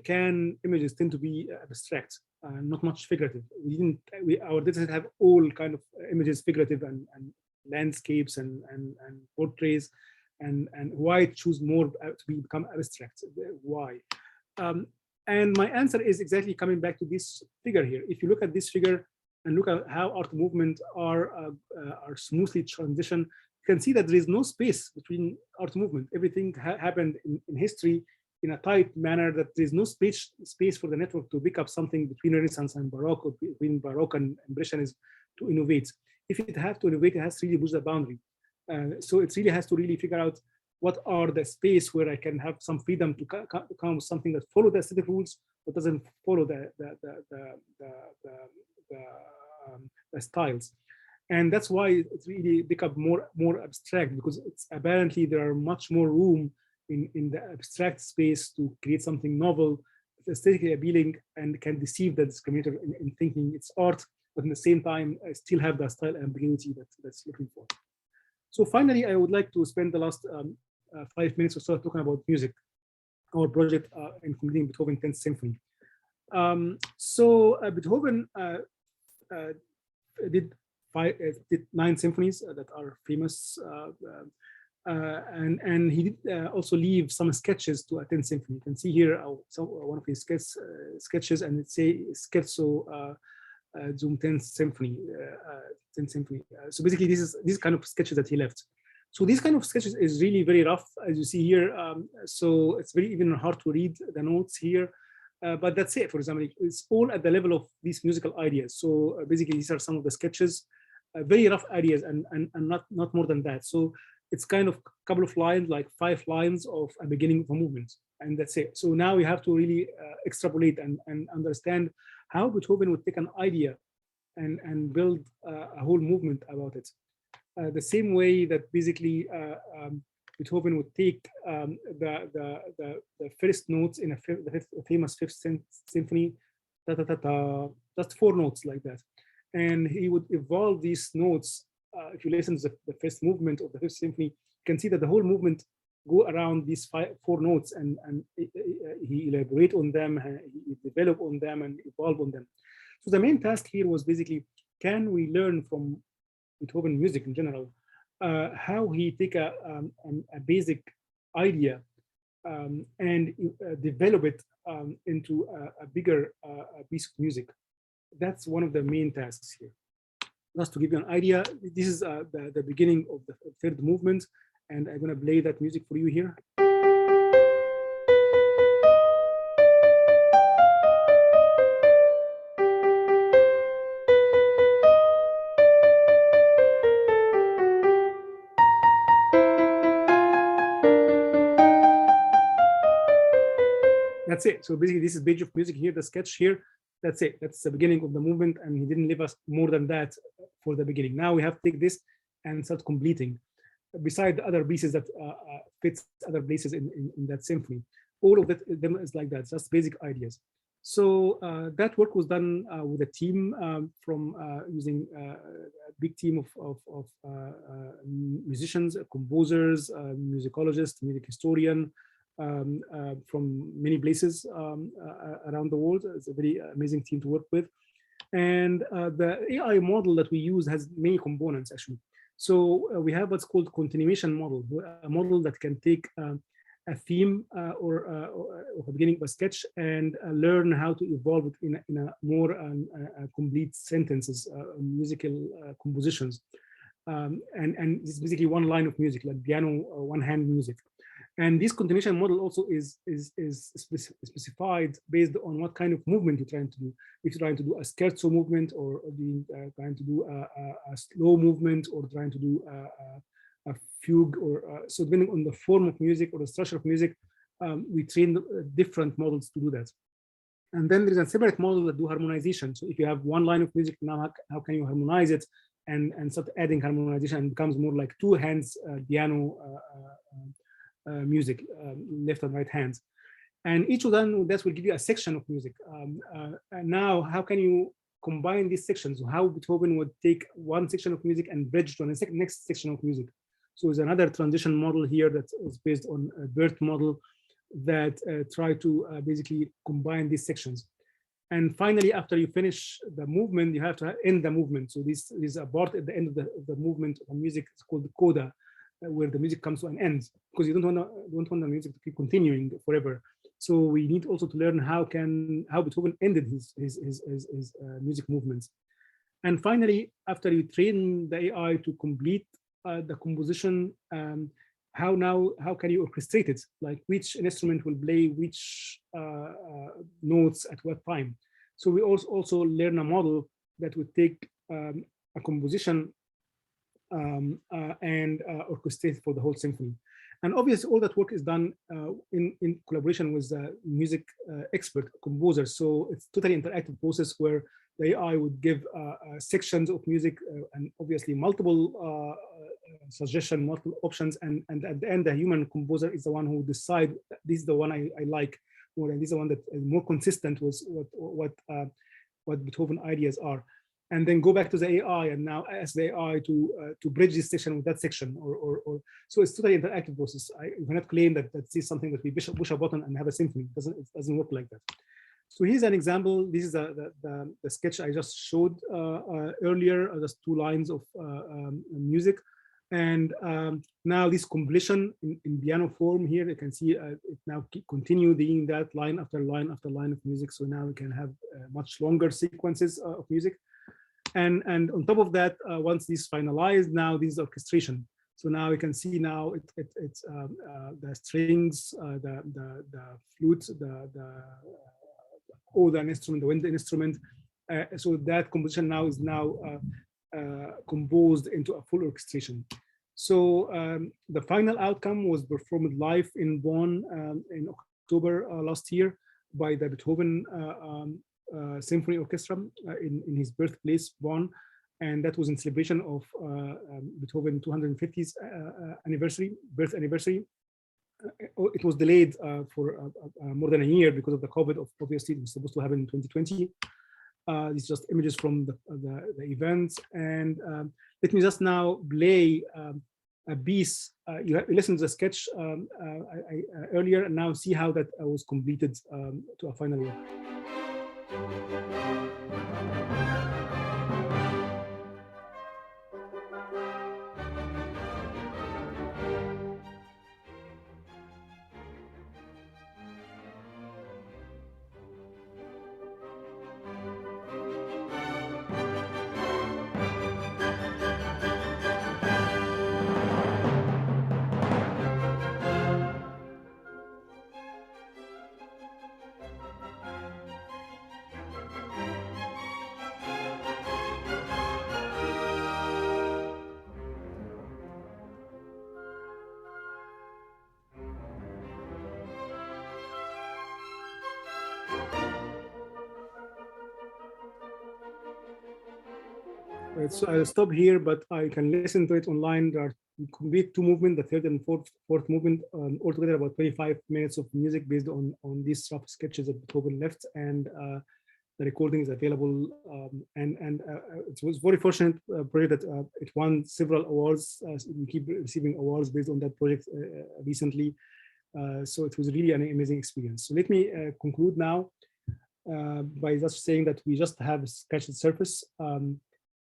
can images tend to be abstract, not much figurative? Our data set have all kind of images, figurative and landscapes and portraits, and why choose more to become abstract? Why? And my answer is exactly coming back to this figure here. If you look at this figure and look at how art movements are smoothly transition, you can see that there is no space between art movement. Everything happened in history in a tight manner that there is no space for the network to pick up something between Renaissance and Baroque, or between Baroque and Impressionism to innovate. If it has to innovate, it has to really push the boundary. So it really has to really figure out what are the space where I can have some freedom to come with something that follow the aesthetic rules, but doesn't follow the styles. And that's why it's really become more abstract, because it's apparently there are much more room in the abstract space to create something novel, aesthetically appealing, and can deceive the discriminator in thinking it's art, but at the same time still have the style ambiguity that's looking for. So finally, I would like to spend the last 5 minutes or so talking about music, our project in completing Beethoven's 10th Symphony. Beethoven did 9 symphonies that are famous, and he did also leave some sketches to a 10th symphony. You can see here one of his sketches, and it say Scherzo zum 10th Symphony. 10th Symphony. So basically, these kind of sketches that he left. So these kind of sketches is really very rough, as you see here. So it's very even hard to read the notes here. But that's it. For example, it's all at the level of these musical ideas. So basically, these are some of the sketches, very rough ideas, and not more than that. So it's kind of a couple of lines, like 5 lines of a beginning of a movement, and that's it. So now we have to really extrapolate and understand how Beethoven would take an idea and build a whole movement about it. The same way that basically Beethoven would take the first notes in the famous Fifth Symphony, just 4 notes like that, and he would evolve these notes. If you listen to the first movement of the Fifth Symphony, you can see that the whole movement go around these 4 notes, and he elaborate on them, he develop on them, and evolve on them. So the main task here was basically, can we learn from Beethoven music in general, how he take a basic idea and develop it into a bigger piece of music. That's one of the main tasks here. Just to give you an idea, this is the beginning of the 3rd movement, and I'm going to play that music for you here. That's it. So basically, this is page of music here, the sketch here. That's it. That's the beginning of the movement, and he didn't leave us more than that for the beginning. Now we have to take this and start completing. Beside the other pieces that fits other places in that symphony, all of them is like that, just basic ideas. So that work was done with a team from using a big team of musicians, composers, musicologists, music historian, from many places around the world. It's a very amazing team to work with. And the AI model that we use has many components, actually. So we have what's called continuation model, a model that can take a theme or a beginning of a sketch and learn how to evolve it in a more complete sentences, musical compositions. And it's basically one line of music, like piano, one-hand music. And this continuation model also is specified based on what kind of movement you're trying to do. If you're trying to do a scherzo movement, or trying to do a slow movement, or trying to do a fugue, or so depending on the form of music or the structure of music, we train different models to do that. And then there's a separate model that do harmonization. So if you have one line of music, now how can you harmonize it and start adding harmonization, and becomes more like 2 hands piano music, left and right hands. And each of them, that will give you a section of music. And now, how can you combine these sections? How Beethoven would take one section of music and bridge to the next section of music. So there's another transition model here that is based on a BERT model that try to basically combine these sections. And finally, after you finish the movement, you have to end the movement. So this is a part at the end of the movement of music. It's called the coda, where the music comes to an end, because you don't want the music to keep continuing forever. So we need also to learn how Beethoven ended his music movements. And finally, after you train the AI to complete the composition, how can you orchestrate it? Like which instrument will play which notes at what time? So we also learn a model that would take a composition and orchestrate for the whole symphony. And obviously, all that work is done in collaboration with the music expert composers. So it's totally interactive process where the AI would give sections of music and obviously multiple suggestion, multiple options, and at the end, the human composer is the one who decide this is the one I like more, and this is the one that is more consistent with what Beethoven ideas are. And then go back to the AI and now ask the AI to bridge this section with that section, or so it's totally interactive process. You cannot claim that this is something that we push a button and have a symphony. It doesn't work like that. So here's an example. This is the sketch I just showed earlier, just 2 lines of music. And now this completion in piano form here, you can see it now continue being that line after line after line of music. So now we can have much longer sequences of music. And on top of that, once this is finalized, now this is orchestration. So now we can see now it's the strings, the flute, all the instrument, the wind instrument. So that composition now is composed into a full orchestration. So the final outcome was performed live in Bonn in October last year by the Beethoven Symphony Orchestra in his birthplace, Bonn, and that was in celebration of Beethoven 250th birth anniversary. It was delayed for more than a year because of the COVID. Obviously, it was supposed to happen in 2020. These just images from the event, and let me just now play a piece. You listened to the sketch earlier, and now see how that was completed to a final work. Right, so I'll stop here, but I can listen to it online. There are complete 2 movements, the third and fourth movement, altogether about 25 minutes of music based on these rough sketches that Beethoven left, and the recording is available. It was very fortunate project that it won several awards. We keep receiving awards based on that project recently. So it was really an amazing experience. So let me conclude now by just saying that we just have scratched the surface.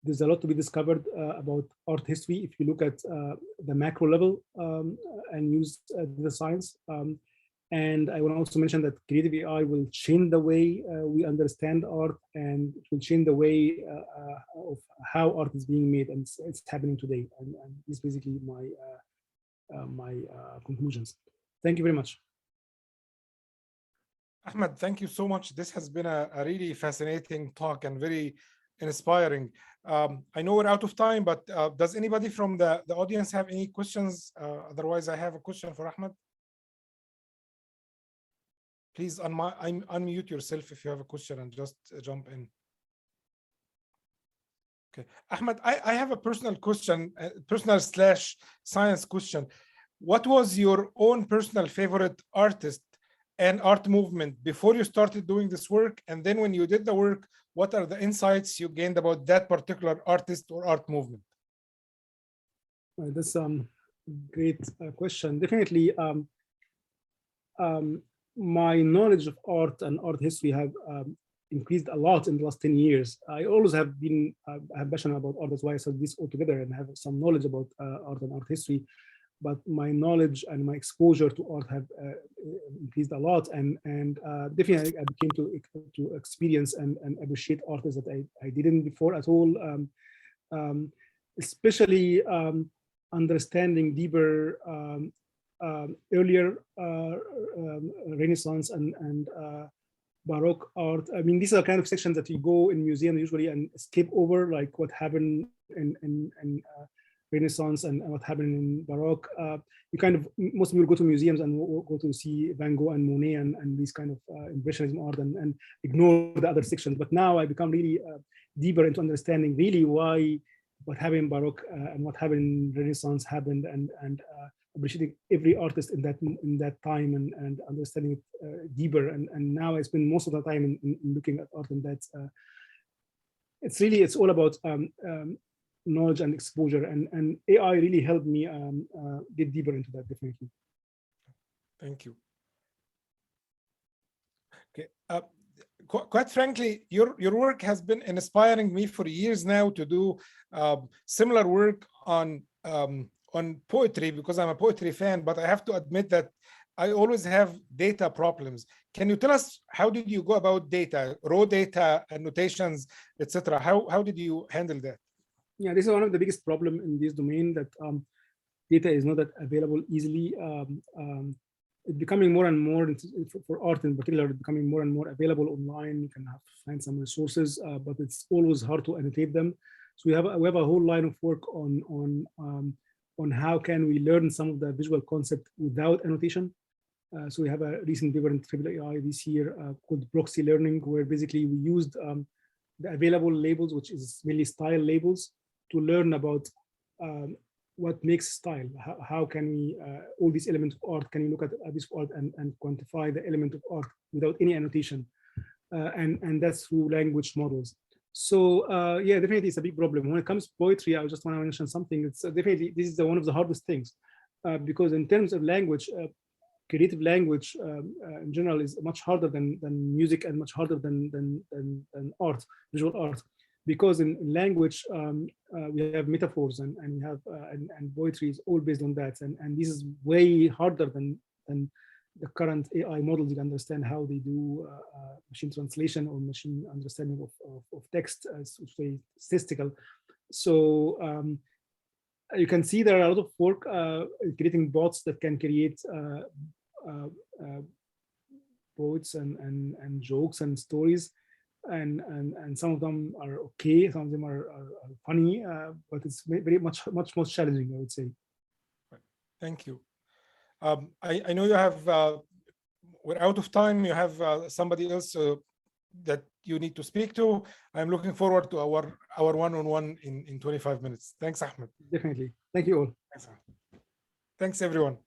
There's a lot to be discovered about art history if you look at the macro level and use the science. And I want to also mention that creative AI will change the way we understand art, and it will change the way of how art is being made, and it's happening today. And this is basically my conclusions. Thank you very much.
Ahmed, thank you so much. This has been a really fascinating talk and very inspiring. I know we're out of time, but does anybody from the audience have any questions? Otherwise, I have a question for Ahmed. Please unmute yourself if you have a question and just jump in. Okay, Ahmed, I have a personal question, personal / science question. What was your own personal favorite artist and art movement before you started doing this work? And then when you did the work, what are the insights you gained about that particular artist or art movement?
That's a great question. Definitely, my knowledge of art and art history have increased a lot in the last 10 years. I always have been passionate about art. That's why I said this all together and have some knowledge about art and art history. But my knowledge and my exposure to art have increased a lot, and definitely I became to experience and appreciate artists that I didn't before at all. Especially understanding deeper earlier Renaissance and Baroque art. I mean, these are kind of sections that you go in museums usually and skip over, like what happened in Renaissance and what happened in Baroque. You kind of, most people go to museums and go to see Van Gogh and Monet and these kind of Impressionism art and ignore the other sections. But now I become really deeper into understanding really why what happened in Baroque and what happened in Renaissance happened, and appreciating every artist in that time and understanding it deeper. And now I spend most of the time in looking at art, and that's it's all about knowledge and exposure, and AI really helped me get deeper into that, definitely.
Thank you. Okay. Quite frankly, your work has been inspiring me for years now to do similar work on poetry, because I'm a poetry fan, but I have to admit that I always have data problems. Can you tell us, how did you go about data, raw data, annotations, etc.? How did you handle that?
Yeah, this is one of the biggest problems in this domain, that data is not that available easily. It's becoming more and more, for art in particular, it's becoming more and more available online. You can find some resources, but it's always hard to annotate them. So we have a whole line of work on how can we learn some of the visual concept without annotation. So we have a recent paper in AAAI this year called proxy learning, where basically we used the available labels, which is really style labels, to learn about what makes style. How can we, all these elements of art, can you look at this art and quantify the element of art without any annotation? And that's through language models. So yeah, definitely it's a big problem. When it comes to poetry, I just want to mention something. It's definitely, this is one of the hardest things, because in terms of language, creative language in general is much harder than music, and much harder than art, visual art. Because in language, we have metaphors and we have and poetry is all based on that, and this is way harder than the current AI models. You can understand how they do machine translation or machine understanding of text, as say statistical. So you can see there are a lot of work creating bots that can create poets and jokes and stories. And some of them are okay, some of them are funny, but it's very much more challenging, I would say.
Thank you. I know you have, we're out of time. You have somebody else that you need to speak to. I'm looking forward to our one-on-one in 25 minutes. Thanks, Ahmed.
Definitely. Thank you all.
Thanks everyone.